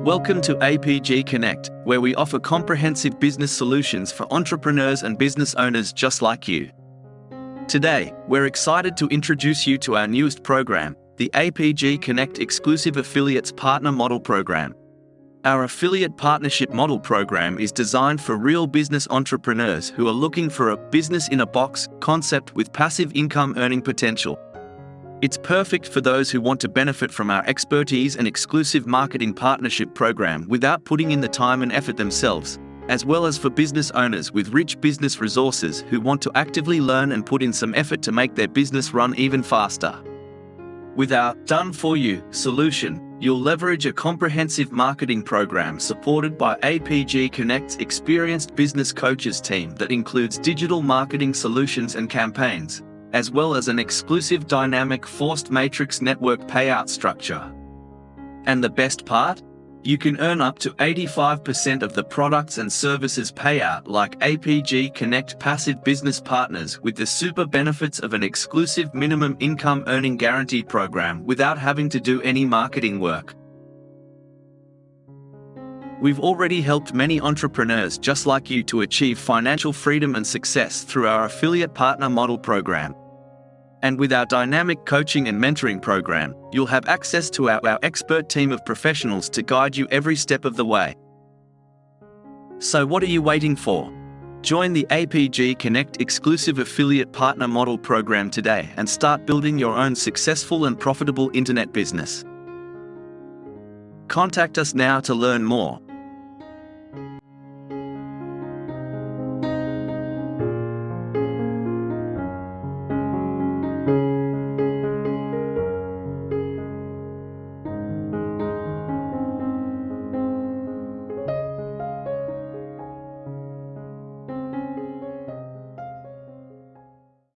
Welcome to APG Connect, where we offer comprehensive business solutions for entrepreneurs and business owners just like you. Today, we're excited to introduce you to our newest program, the APG Connect Exclusive Affiliates Partner Model Program. Our affiliate partnership model program is designed for real business entrepreneurs who are looking for a business-in-a-box concept with passive income earning potential. It's perfect for those who want to benefit from our expertise and exclusive marketing partnership program without putting in the time and effort themselves, as well as for business owners with rich business resources who want to actively learn and put in some effort to make their business run even faster. With our done-for-you solution, you'll leverage a comprehensive marketing program supported by APG Connect's experienced business coaches team that includes digital marketing solutions and campaigns, as well as an exclusive dynamic forced matrix network payout structure. And the best part? You can earn up to 85% of the products and services payout like APG Connect Passive Business Partners with the super benefits of an exclusive minimum income earning guarantee program without having to do any marketing work. We've already helped many entrepreneurs just like you to achieve financial freedom and success through our affiliate partner model program. And with our dynamic coaching and mentoring program, you'll have access to our expert team of professionals to guide you every step of the way. So what are you waiting for? Join the APG Connect Exclusive Affiliate Partner Model Program today and start building your own successful and profitable internet business. Contact us now to learn more.